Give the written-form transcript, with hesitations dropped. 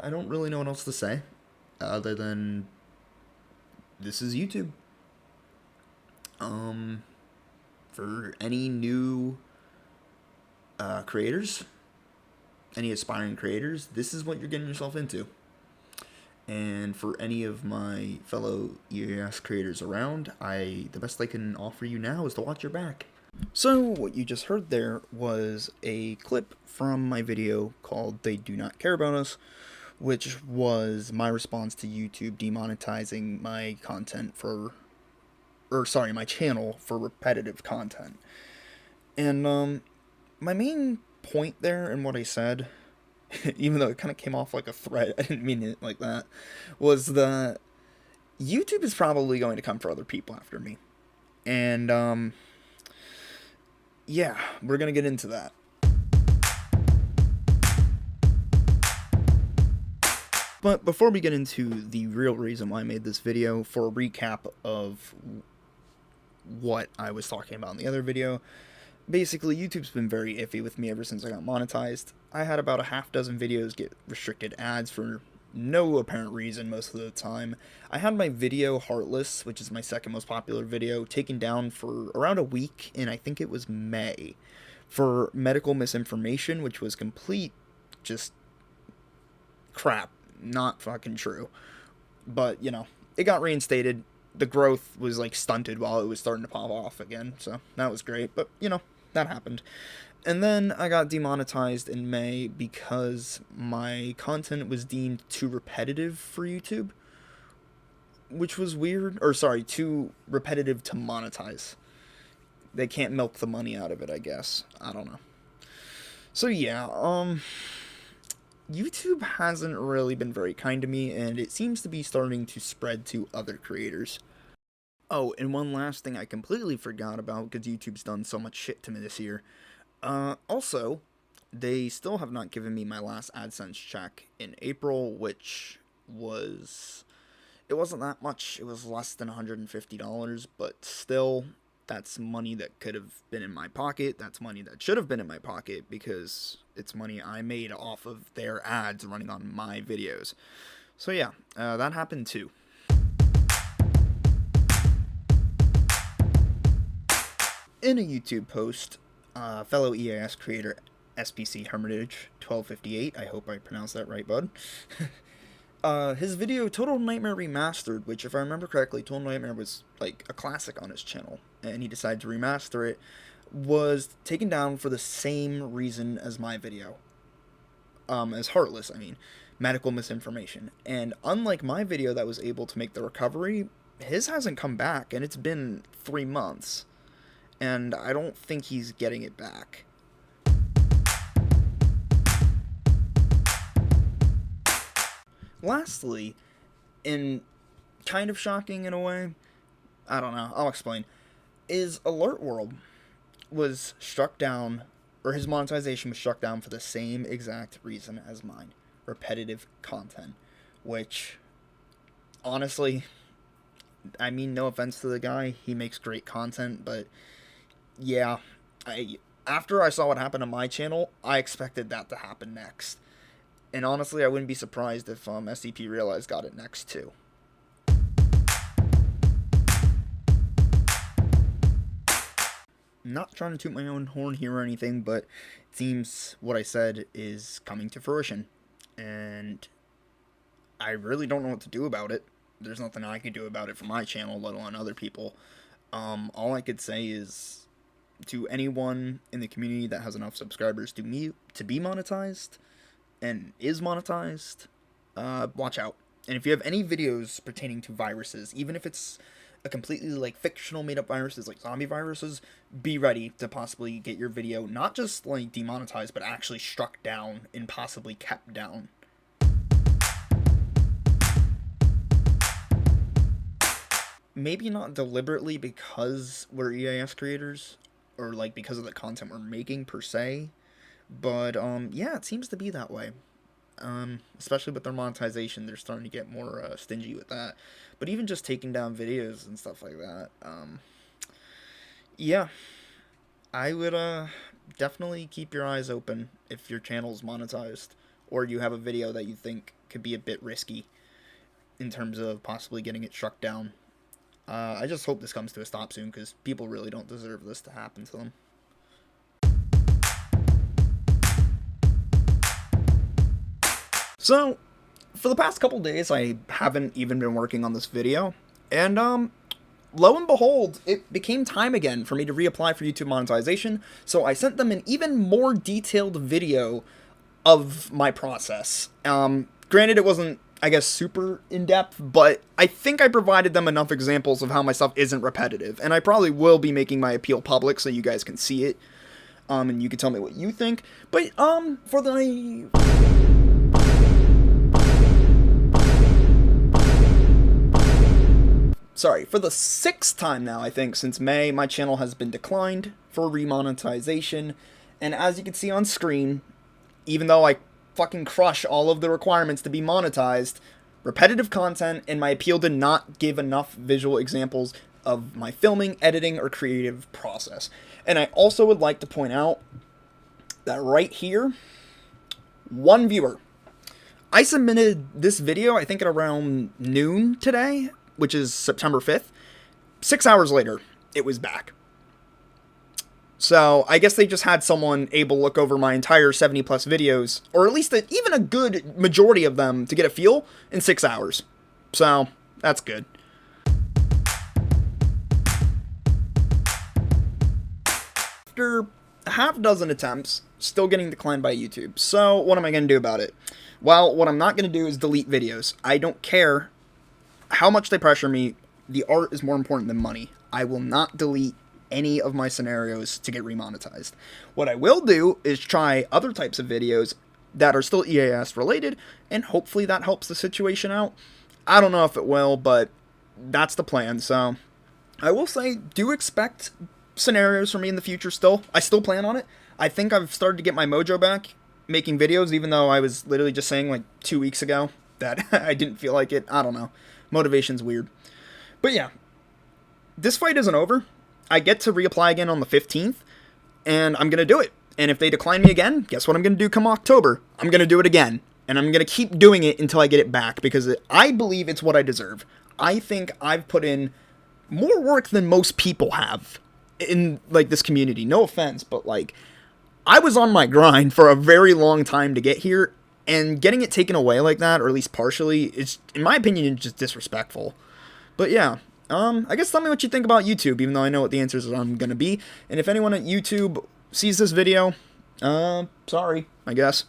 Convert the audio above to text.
I don't really know what else to say other than this is YouTube. Um, for any new creators, any aspiring creators, this is what you're getting yourself into. And for any of my fellow EAS creators around, the best I can offer you now is to watch your back. So what you just heard there was a clip from my video called "They Do Not Care About Us," which was my response to YouTube demonetizing my content my channel for repetitive content. And my main point there in what I said, even though it kind of came off like a threat, I didn't mean it like that, was that YouTube is probably going to come for other people after me. And yeah, we're gonna get into that. But before we get into the real reason why I made this video, for a recap of what I was talking about in the other video, basically YouTube's been very iffy with me ever since I got monetized. I had about a half dozen videos get restricted ads for no apparent reason most of the time. I had my video Heartless, which is my second most popular video, taken down for around a week, and I think it was May, for medical misinformation, which was complete just crap. Not fucking true. But, you know, it got reinstated. The growth was, like, stunted while it was starting to pop off again, so that was great. But, you know, that happened. And then I got demonetized in May because my content was deemed too repetitive for YouTube, which was weird. Or, sorry, too repetitive to monetize. They can't milk the money out of it, I guess. I don't know. So, yeah, YouTube hasn't really been very kind to me, and it seems to be starting to spread to other creators. Oh, and one last thing I completely forgot about, because YouTube's done so much shit to me this year. Also, they still have not given me my last AdSense check in April, which was... It wasn't that much. It was less than $150, but still, that's money that could have been in my pocket. That's money that should have been in my pocket because it's money I made off of their ads running on my videos. So yeah, that happened too. In a YouTube post, fellow EAS creator SPC Hermitage 1258, I hope I pronounced that right, bud. His video Total Nightmare Remastered, which if I remember correctly, Total Nightmare was like a classic on his channel, and he decided to remaster it, was taken down for the same reason as my video. As Heartless, I mean, medical misinformation. And unlike my video that was able to make the recovery, his hasn't come back, and it's been 3 months. And I don't think he's getting it back. Lastly, and kind of shocking in a way, I don't know, I'll explain, is Alert World was struck down, or his monetization was struck down for the same exact reason as mine, repetitive content, which, honestly, I mean, no offense to the guy, he makes great content, but yeah, after I saw what happened on my channel, I expected that to happen next. And honestly, I wouldn't be surprised if SCP Realize got it next too. Not trying to toot my own horn here or anything, but it seems what I said is coming to fruition. And I really don't know what to do about it. There's nothing I can do about it for my channel, let alone other people. All I could say is, to anyone in the community that has enough subscribers to be monetized, and is monetized, watch out. And if you have any videos pertaining to viruses, even if it's a completely like fictional made up viruses like zombie viruses, be ready to possibly get your video not just like demonetized, but actually struck down and possibly kept down. Maybe not deliberately because we're EAS creators, or like because of the content we're making per se, but yeah, it seems to be that way. Especially with their monetization, they're starting to get more stingy with that. But even just taking down videos and stuff like that, yeah, I would definitely keep your eyes open if your channel's monetized, or you have a video that you think could be a bit risky in terms of possibly getting it struck down. I just hope this comes to a stop soon, because people really don't deserve this to happen to them. So, for the past couple days, I haven't even been working on this video, and lo and behold, it became time again for me to reapply for YouTube monetization, so I sent them an even more detailed video of my process. Granted, it wasn't, I guess, super in-depth, but I think I provided them enough examples of how my stuff isn't repetitive, and I probably will be making my appeal public so you guys can see it, and you can tell me what you think. But, for the sixth time now, I think, since May, my channel has been declined for remonetization, and as you can see on screen, even though I fucking crush all of the requirements to be monetized, repetitive content and my appeal did not give enough visual examples of my filming, editing, or creative process. And I also would like to point out that right here, one viewer. I submitted this video, I think at around noon today, which is September 5th. 6 hours later, it was back. So, I guess they just had someone able to look over my entire 70 plus videos, or at least even a good majority of them, to get a feel in 6 hours. So, that's good. After a half dozen attempts, still getting declined by YouTube. So, what am I going to do about it? Well, what I'm not going to do is delete videos. I don't care how much they pressure me. The art is more important than money. I will not delete any of my scenarios to get remonetized. What I will do is try other types of videos that are still EAS related, and hopefully that helps the situation out. I don't know if it will, but that's the plan. So I will say, do expect scenarios from me in the future still. I still plan on it. I think I've started to get my mojo back making videos, even though I was literally just saying like 2 weeks ago that I didn't feel like it. I don't know. Motivation's weird. But yeah, this fight isn't over. I get to reapply again on the 15th, and I'm going to do it. And if they decline me again, guess what I'm going to do come October? I'm going to do it again. And I'm going to keep doing it until I get it back, because I believe it's what I deserve. I think I've put in more work than most people have in, like, this community. No offense, but, like, I was on my grind for a very long time to get here, and getting it taken away like that, or at least partially, is, in my opinion, just disrespectful. But yeah. I guess tell me what you think about YouTube, even though I know what the answers are going to be. And if anyone at YouTube sees this video, sorry, I guess.